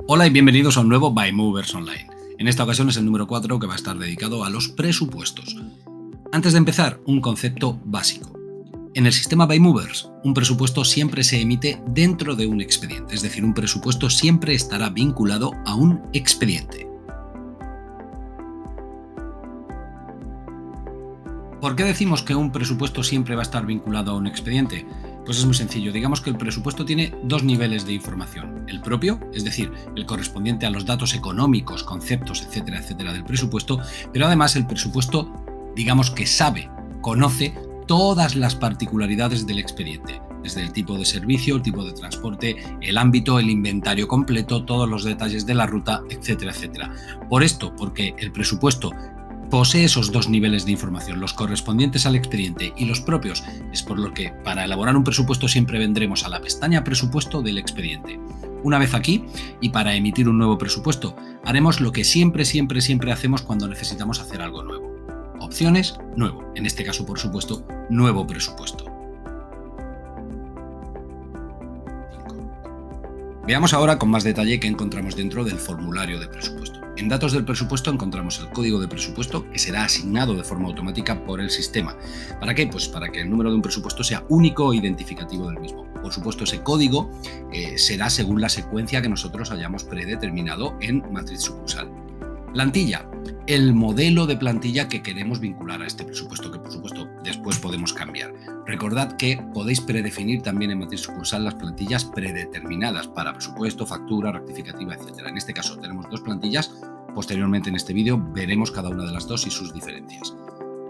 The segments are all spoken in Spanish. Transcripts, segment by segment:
Hola y bienvenidos a un nuevo By Movers Online. En esta ocasión es el número 4 que va a estar dedicado a los presupuestos. Antes de empezar, un concepto básico. En el sistema By Movers, un presupuesto siempre se emite dentro de un expediente, es decir, un presupuesto siempre estará vinculado a un expediente. ¿Por qué decimos que un presupuesto siempre va a estar vinculado a un expediente? Pues es muy sencillo. Digamos que el presupuesto tiene dos niveles de información. El propio, es decir, el correspondiente a los datos económicos, conceptos, etcétera, etcétera del presupuesto, pero además el presupuesto, digamos que conoce todas las particularidades del expediente, desde el tipo de servicio, el tipo de transporte, el ámbito, el inventario completo, todos los detalles de la ruta, etcétera, etcétera. Por esto, porque el presupuesto posee esos dos niveles de información, los correspondientes al expediente y los propios, es por lo que para elaborar un presupuesto siempre vendremos a la pestaña Presupuesto del expediente. Una vez aquí, y para emitir un nuevo presupuesto, haremos lo que siempre hacemos cuando necesitamos hacer algo nuevo. Opciones, nuevo. En este caso, por supuesto, nuevo presupuesto. Veamos ahora con más detalle qué encontramos dentro del formulario de presupuesto. En datos del presupuesto encontramos el código de presupuesto que será asignado de forma automática por el sistema. ¿Para qué? Pues para que el número de un presupuesto sea único e identificativo del mismo. Por supuesto, ese código será según la secuencia que nosotros hayamos predeterminado en matriz sucursal. Plantilla, el modelo de plantilla que queremos vincular a este presupuesto, que por supuesto después podemos cambiar. Recordad que podéis predefinir también en matriz sucursal las plantillas predeterminadas para presupuesto, factura, rectificativa, etc. En este caso tenemos dos plantillas. Posteriormente en este vídeo veremos cada una de las dos y sus diferencias.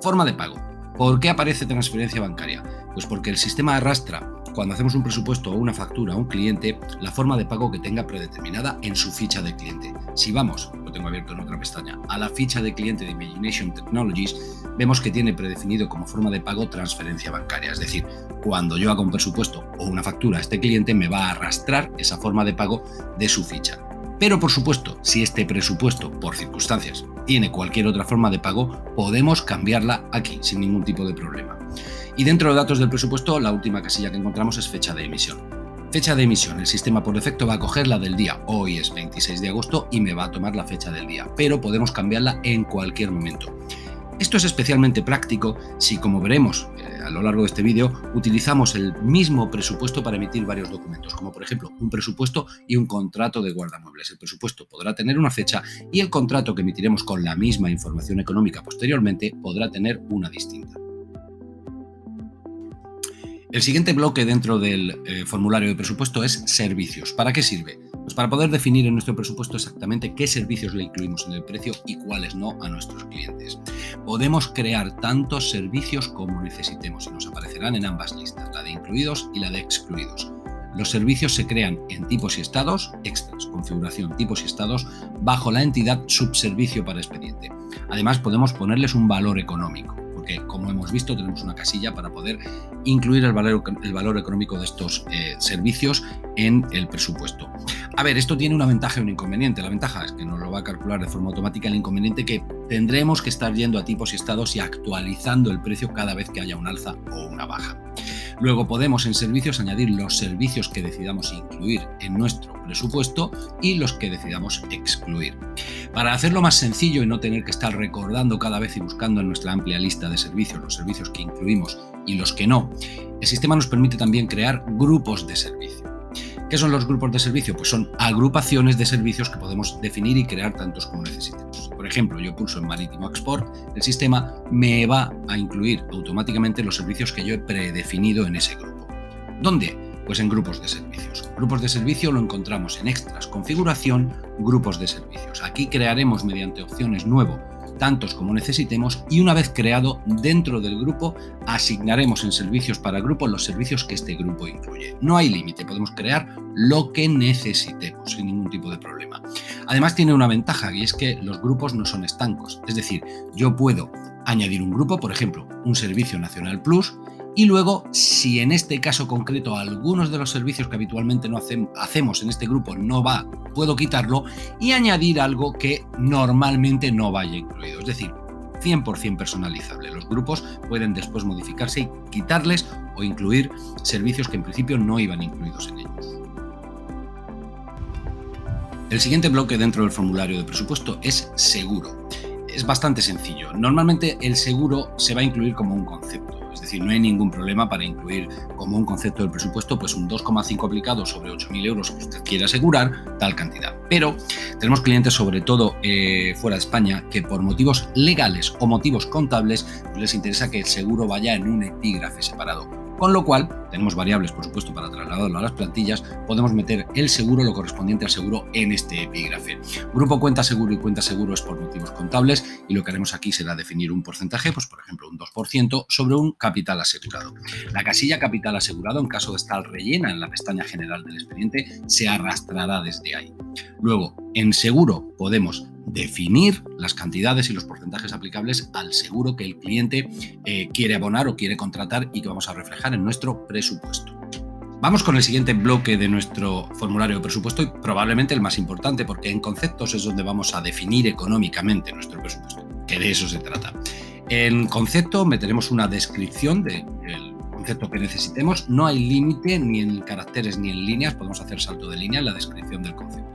Forma de pago. ¿Por qué aparece transferencia bancaria? Pues porque el sistema arrastra, cuando hacemos un presupuesto o una factura a un cliente, la forma de pago que tenga predeterminada en su ficha de cliente. Si vamos, lo tengo abierto en otra pestaña, a la ficha de cliente de Imagination Technologies, vemos que tiene predefinido como forma de pago transferencia bancaria. Es decir, cuando yo haga un presupuesto o una factura a este cliente, me va a arrastrar esa forma de pago de su ficha. Pero por supuesto, si este presupuesto, por circunstancias, tiene cualquier otra forma de pago, podemos cambiarla aquí sin ningún tipo de problema. Y dentro de datos del presupuesto, la última casilla que encontramos es fecha de emisión. Fecha de emisión, el sistema por defecto va a coger la del día. Hoy es 26 de agosto y me va a tomar la fecha del día, pero podemos cambiarla en cualquier momento. Esto es especialmente práctico si, como veremos a lo largo de este vídeo, utilizamos el mismo presupuesto para emitir varios documentos, como por ejemplo un presupuesto y un contrato de guardamuebles. El presupuesto podrá tener una fecha y el contrato que emitiremos con la misma información económica posteriormente podrá tener una distinta. El siguiente bloque dentro del formulario de presupuesto es servicios. ¿Para qué sirve? Pues para poder definir en nuestro presupuesto exactamente qué servicios le incluimos en el precio y cuáles no a nuestros clientes. Podemos crear tantos servicios como necesitemos y nos aparecerán en ambas listas, la de incluidos y la de excluidos. Los servicios se crean en tipos y estados, extras, configuración, tipos y estados, bajo la entidad subservicio para expediente. Además, podemos ponerles un valor económico, porque como hemos visto tenemos una casilla para poder incluir el valor económico de estos servicios en el presupuesto. A ver, esto tiene una ventaja y un inconveniente. La ventaja es que nos lo va a calcular de forma automática. El inconveniente es que tendremos que estar yendo a tipos y estados y actualizando el precio cada vez que haya un alza o una baja. Luego podemos en servicios añadir los servicios que decidamos incluir en nuestro presupuesto y los que decidamos excluir. Para hacerlo más sencillo y no tener que estar recordando cada vez y buscando en nuestra amplia lista de servicios los servicios que incluimos y los que no, el sistema nos permite también crear grupos de servicio. ¿Qué son los grupos de servicio? Pues son agrupaciones de servicios que podemos definir y crear tantos como necesitemos. Por ejemplo, yo pulso en Marítimo Export, el sistema me va a incluir automáticamente los servicios que yo he predefinido en ese grupo. ¿Dónde? Pues en grupos de servicios. Grupos de servicio lo encontramos en extras, configuración, grupos de servicios. Aquí crearemos mediante opciones nuevo tantos como necesitemos y una vez creado dentro del grupo asignaremos en servicios para grupo los servicios que este grupo incluye. No hay límite, podemos crear lo que necesitemos sin ningún tipo de problema. Además tiene una ventaja y es que los grupos no son estancos, es decir, yo puedo añadir un grupo, por ejemplo, un servicio Nacional Plus, y luego, si en este caso concreto algunos de los servicios que habitualmente no hacemos en este grupo no va, puedo quitarlo y añadir algo que normalmente no vaya incluido. Es decir, 100% personalizable. Los grupos pueden después modificarse y quitarles o incluir servicios que en principio no iban incluidos en ellos. El siguiente bloque dentro del formulario de presupuesto es seguro. Es bastante sencillo. Normalmente el seguro se va a incluir como un concepto, es decir, no hay ningún problema para incluir como un concepto del presupuesto pues un 2,5 aplicado sobre 8.000 euros que usted quiere asegurar, tal cantidad. Pero tenemos clientes, sobre todo fuera de España, que por motivos legales o motivos contables pues les interesa que el seguro vaya en un epígrafe separado. Con lo cual, tenemos variables, por supuesto, para trasladarlo a las plantillas, podemos meter el seguro, lo correspondiente al seguro, en este epígrafe. Grupo cuenta seguro y cuenta seguro es por motivos contables y lo que haremos aquí será definir un porcentaje, pues por ejemplo un 2% sobre un capital asegurado. La casilla capital asegurado, en caso de estar rellena en la pestaña general del expediente, se arrastrará desde ahí. Luego, en seguro podemos definir las cantidades y los porcentajes aplicables al seguro que el cliente quiere abonar o quiere contratar y que vamos a reflejar en nuestro presupuesto. Vamos con el siguiente bloque de nuestro formulario de presupuesto y probablemente el más importante, porque en conceptos es donde vamos a definir económicamente nuestro presupuesto, que de eso se trata. En concepto meteremos una descripción del concepto que necesitemos. No hay límite ni en caracteres ni en líneas, podemos hacer salto de línea en la descripción del concepto.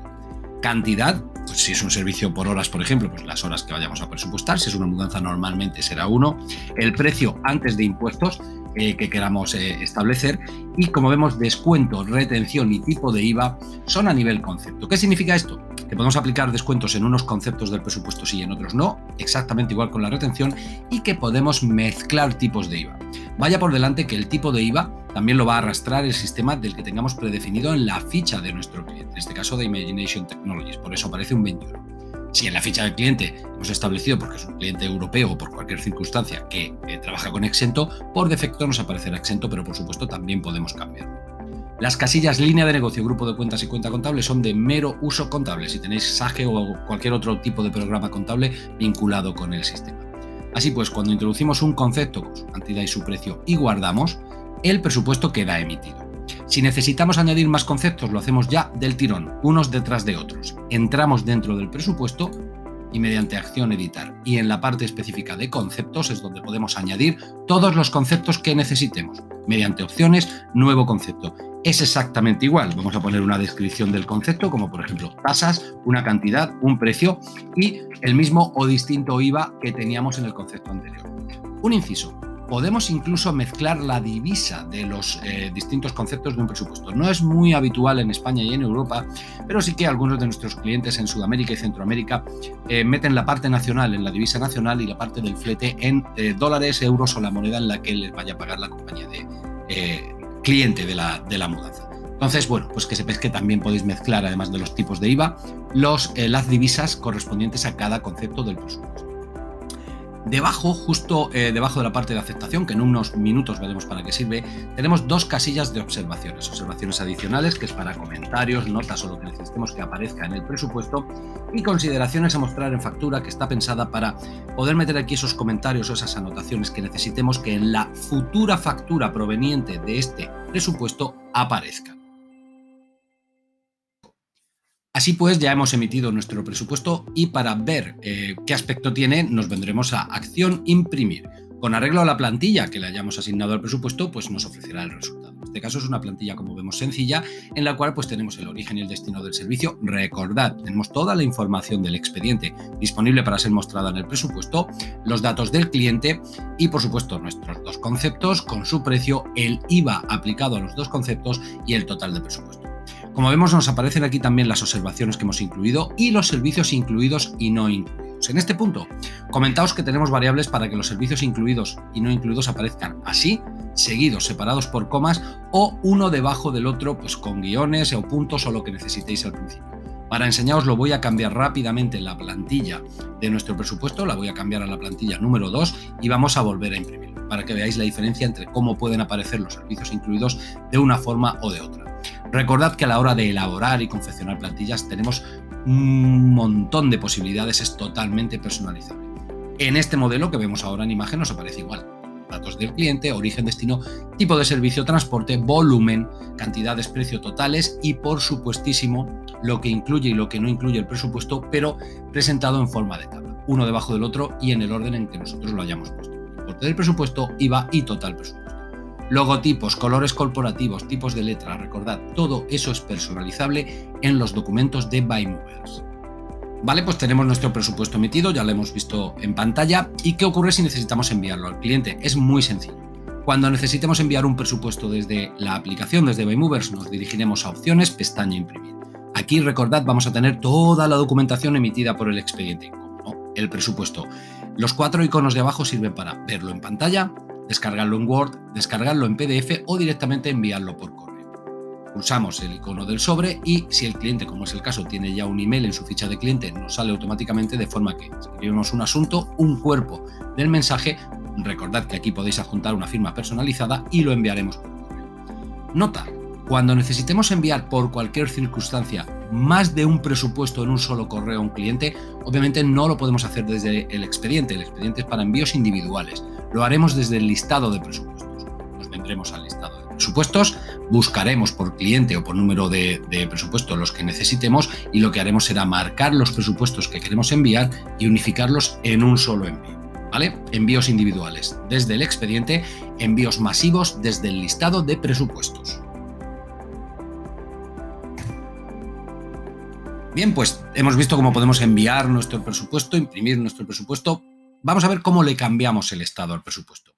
Cantidad, pues si es un servicio por horas, por ejemplo, pues las horas que vayamos a presupuestar. Si es una mudanza, normalmente será 1. El precio antes de impuestos que queramos establecer. Y como vemos, descuento, retención y tipo de IVA son a nivel concepto. ¿Qué significa esto? Que podemos aplicar descuentos en unos conceptos del presupuesto sí y en otros no, exactamente igual con la retención, y que podemos mezclar tipos de IVA. Vaya por delante que el tipo de IVA también lo va a arrastrar el sistema del que tengamos predefinido en la ficha de nuestro cliente, en este caso de Imagination Technologies, por eso aparece un 21. Si en la ficha del cliente hemos establecido, porque es un cliente europeo o por cualquier circunstancia, que trabaja con exento, por defecto nos aparecerá exento, pero por supuesto también podemos cambiarlo. Las casillas línea de negocio, grupo de cuentas y cuenta contable son de mero uso contable, si tenéis SAGE o cualquier otro tipo de programa contable vinculado con el sistema. Así pues, cuando introducimos un concepto con su cantidad y su precio y guardamos, el presupuesto queda emitido. Si necesitamos añadir más conceptos, lo hacemos ya del tirón, unos detrás de otros. Entramos dentro del presupuesto y mediante acción editar. Y en la parte específica de conceptos es donde podemos añadir todos los conceptos que necesitemos. Mediante opciones, nuevo concepto. Es exactamente igual. Vamos a poner una descripción del concepto, como por ejemplo tasas, una cantidad, un precio y el mismo o distinto IVA que teníamos en el concepto anterior. Un inciso. Podemos incluso mezclar la divisa de los distintos conceptos de un presupuesto. No es muy habitual en España y en Europa, pero sí que algunos de nuestros clientes en Sudamérica y Centroamérica meten la parte nacional en la divisa nacional y la parte del flete en dólares, euros o la moneda en la que les vaya a pagar la compañía de cliente de la mudanza. Entonces, bueno, pues que sepáis que también podéis mezclar, además de los tipos de IVA, las divisas correspondientes a cada concepto del presupuesto. Debajo, justo debajo de la parte de aceptación, que en unos minutos veremos para qué sirve, tenemos dos casillas de observaciones. Observaciones adicionales, que es para comentarios, notas o lo que necesitemos que aparezca en el presupuesto, y consideraciones a mostrar en factura, que está pensada para poder meter aquí esos comentarios o esas anotaciones que necesitemos que en la futura factura proveniente de este presupuesto aparezcan. Así pues, ya hemos emitido nuestro presupuesto y para ver qué aspecto tiene nos vendremos a Acción Imprimir. Con arreglo a la plantilla que le hayamos asignado al presupuesto, pues nos ofrecerá el resultado. En este caso es una plantilla, como vemos, sencilla, en la cual pues tenemos el origen y el destino del servicio. Recordad, tenemos toda la información del expediente disponible para ser mostrada en el presupuesto, los datos del cliente y, por supuesto, nuestros dos conceptos con su precio, el IVA aplicado a los dos conceptos y el total de presupuesto. Como vemos, nos aparecen aquí también las observaciones que hemos incluido y los servicios incluidos y no incluidos. En este punto, comentaos que tenemos variables para que los servicios incluidos y no incluidos aparezcan así, seguidos, separados por comas o uno debajo del otro, pues con guiones o puntos o lo que necesitéis al principio. Para enseñaros lo voy a cambiar rápidamente en la plantilla de nuestro presupuesto, la voy a cambiar a la plantilla número 2 y vamos a volver a imprimirlo para que veáis la diferencia entre cómo pueden aparecer los servicios incluidos de una forma o de otra. Recordad que a la hora de elaborar y confeccionar plantillas tenemos un montón de posibilidades, es totalmente personalizable. En este modelo que vemos ahora en imagen nos aparece igual. Datos del cliente, origen, destino, tipo de servicio, transporte, volumen, cantidades, precio totales y por supuestísimo lo que incluye y lo que no incluye el presupuesto, pero presentado en forma de tabla, uno debajo del otro y en el orden en que nosotros lo hayamos puesto. Importe del presupuesto, IVA y total presupuesto. Logotipos, colores corporativos, tipos de letras, recordad, todo eso es personalizable en los documentos de Bymovers. Vale, pues tenemos nuestro presupuesto emitido, ya lo hemos visto en pantalla. ¿Y qué ocurre si necesitamos enviarlo al cliente? Es muy sencillo. Cuando necesitemos enviar un presupuesto desde la aplicación, desde Bymovers, nos dirigiremos a opciones, pestaña imprimir. Aquí, recordad, vamos a tener toda la documentación emitida por el expediente, como no, el presupuesto. Los 4 iconos de abajo sirven para verlo en pantalla, descargarlo en Word, descargarlo en PDF o directamente enviarlo por correo. Pulsamos el icono del sobre y si el cliente, como es el caso, tiene ya un email en su ficha de cliente, nos sale automáticamente de forma que escribimos un asunto, un cuerpo del mensaje. Recordad que aquí podéis adjuntar una firma personalizada y lo enviaremos por correo. Nota: cuando necesitemos enviar por cualquier circunstancia más de un presupuesto en un solo correo a un cliente, obviamente no lo podemos hacer desde el expediente. El expediente es para envíos individuales. Lo haremos desde el listado de presupuestos. Nos vendremos al listado de presupuestos, buscaremos por cliente o por número de presupuesto los que necesitemos y lo que haremos será marcar los presupuestos que queremos enviar y unificarlos en un solo envío. ¿Vale? Envíos individuales desde el expediente, envíos masivos desde el listado de presupuestos. Bien, pues hemos visto cómo podemos enviar nuestro presupuesto, imprimir nuestro presupuesto. Vamos a ver cómo le cambiamos el estado al presupuesto.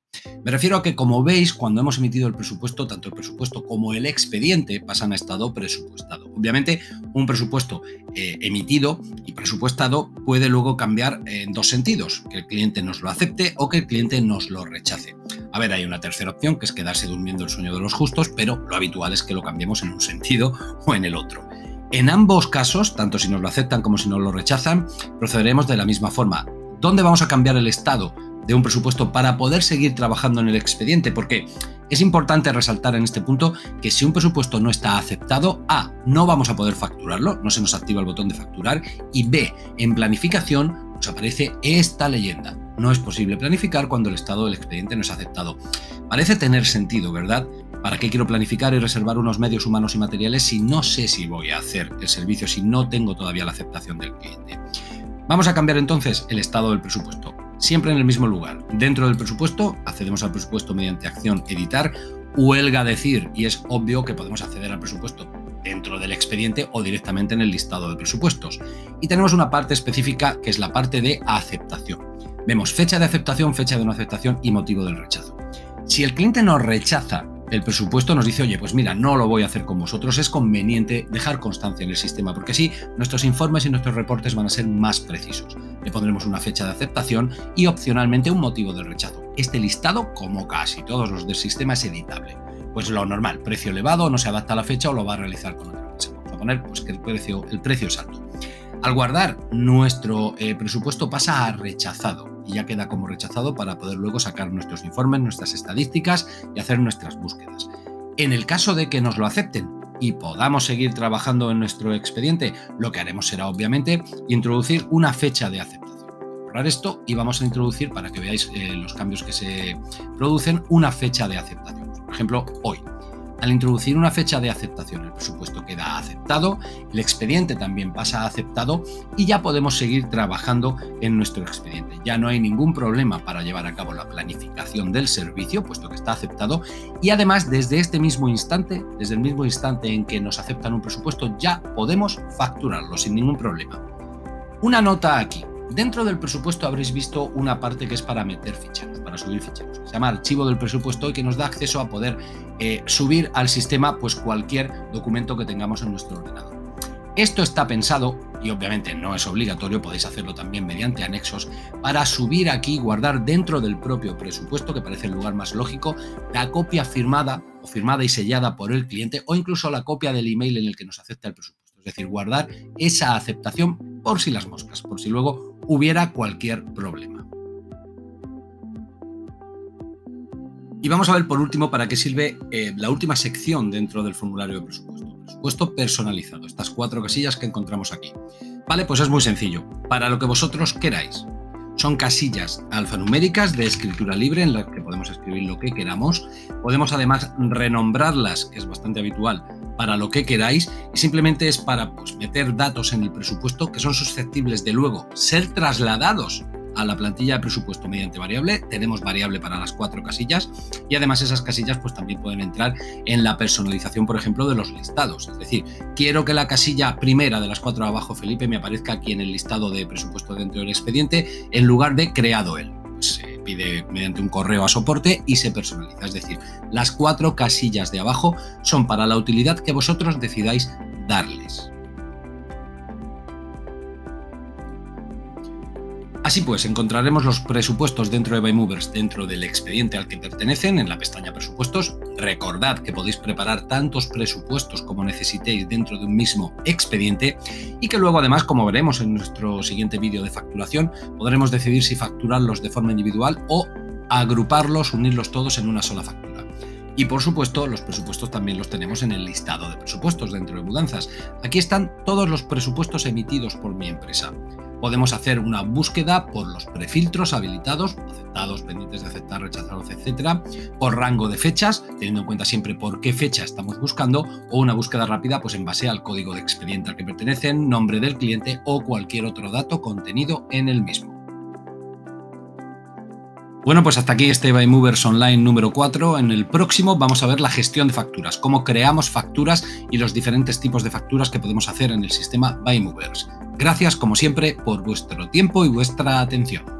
Me refiero a que, como veis, cuando hemos emitido el presupuesto, tanto el presupuesto como el expediente pasan a estado presupuestado. Obviamente, un presupuesto emitido y presupuestado puede luego cambiar en dos sentidos: que el cliente nos lo acepte o que el cliente nos lo rechace. A ver, hay una tercera opción, que es quedarse durmiendo el sueño de los justos, pero lo habitual es que lo cambiemos en un sentido o en el otro. En ambos casos, tanto si nos lo aceptan como si nos lo rechazan, procederemos de la misma forma. ¿Dónde vamos a cambiar el estado de un presupuesto para poder seguir trabajando en el expediente? Porque es importante resaltar en este punto que si un presupuesto no está aceptado, A, no vamos a poder facturarlo, no se nos activa el botón de facturar, y B, en planificación nos aparece esta leyenda: no es posible planificar cuando el estado del expediente no es aceptado. Parece tener sentido, ¿verdad? ¿Para qué quiero planificar y reservar unos medios humanos y materiales si no sé si voy a hacer el servicio, si no tengo todavía la aceptación del cliente? Vamos a cambiar entonces el estado del presupuesto. Siempre en el mismo lugar. Dentro del presupuesto, accedemos al presupuesto mediante acción editar, huelga decir, y es obvio que podemos acceder al presupuesto dentro del expediente o directamente en el listado de presupuestos. Y tenemos una parte específica que es la parte de aceptación. Vemos fecha de aceptación, fecha de no aceptación y motivo del rechazo. Si el cliente nos rechaza el presupuesto, nos dice: oye, pues mira, no lo voy a hacer con vosotros, es conveniente dejar constancia en el sistema, porque así nuestros informes y nuestros reportes van a ser más precisos. Le pondremos una fecha de aceptación y opcionalmente un motivo del rechazo. Este listado, como casi todos los del sistema, es editable. Pues lo normal: precio elevado, no se adapta a la fecha o lo va a realizar con otra empresa. Vamos a poner pues que el precio es alto. Al guardar nuestro presupuesto pasa a rechazado y ya queda como rechazado para poder luego sacar nuestros informes, nuestras estadísticas y hacer nuestras búsquedas. En el caso de que nos lo acepten y podamos seguir trabajando en nuestro expediente, lo que haremos será obviamente introducir una fecha de aceptación. Borrar esto y vamos a introducir, para que veáis los cambios que se producen, una fecha de aceptación. Por ejemplo, hoy. Al introducir una fecha de aceptación, el presupuesto queda aceptado, el expediente también pasa a aceptado y ya podemos seguir trabajando en nuestro expediente. Ya no hay ningún problema para llevar a cabo la planificación del servicio, puesto que está aceptado, y además desde este mismo instante, desde el mismo instante en que nos aceptan un presupuesto, ya podemos facturarlo sin ningún problema. Una nota aquí: dentro del presupuesto habréis visto una parte que es para meter ficheros, para subir ficheros, que se llama archivo del presupuesto y que nos da acceso a poder subir al sistema pues cualquier documento que tengamos en nuestro ordenador. Esto está pensado, y obviamente no es obligatorio, podéis hacerlo también mediante anexos, para subir aquí, guardar dentro del propio presupuesto, que parece el lugar más lógico, la copia firmada o firmada y sellada por el cliente, o incluso la copia del email en el que nos acepta el presupuesto. Es decir, guardar esa aceptación por si las moscas, por si luego hubiera cualquier problema. Y vamos a ver por último para qué sirve la última sección dentro del formulario de presupuesto. Presupuesto personalizado, estas 4 casillas que encontramos aquí. Vale, pues es muy sencillo, para lo que vosotros queráis. Son casillas alfanuméricas de escritura libre en las que podemos escribir lo que queramos. Podemos además renombrarlas, que es bastante habitual, para lo que queráis, y simplemente es para meter datos en el presupuesto que son susceptibles de luego ser trasladados a la plantilla de presupuesto mediante variable. Tenemos variable para las 4 casillas y además esas casillas pues también pueden entrar en la personalización, por ejemplo, de los listados. Es decir, quiero que la casilla primera de las 4 abajo, Felipe, me aparezca aquí en el listado de presupuesto dentro del expediente en lugar de creado él. Pues se pide mediante un correo a soporte y se personaliza. Es decir, las 4 casillas de abajo son para la utilidad que vosotros decidáis darles. Así pues, encontraremos los presupuestos dentro de Bymovers dentro del expediente al que pertenecen en la pestaña Presupuestos. Recordad que podéis preparar tantos presupuestos como necesitéis dentro de un mismo expediente y que luego además, como veremos en nuestro siguiente vídeo de facturación, podremos decidir si facturarlos de forma individual o agruparlos, unirlos todos en una sola factura. Y por supuesto, los presupuestos también los tenemos en el listado de presupuestos dentro de Mudanzas. Aquí están todos los presupuestos emitidos por mi empresa. Podemos hacer una búsqueda por los prefiltros habilitados, aceptados, pendientes de aceptar, rechazados, etcétera, por rango de fechas, teniendo en cuenta siempre por qué fecha estamos buscando, o una búsqueda rápida pues en base al código de expediente al que pertenecen, nombre del cliente o cualquier otro dato contenido en el mismo. Bueno, pues hasta aquí este Bymovers Online número 4. En el próximo vamos a ver la gestión de facturas, cómo creamos facturas y los diferentes tipos de facturas que podemos hacer en el sistema Bymovers. Gracias, como siempre, por vuestro tiempo y vuestra atención.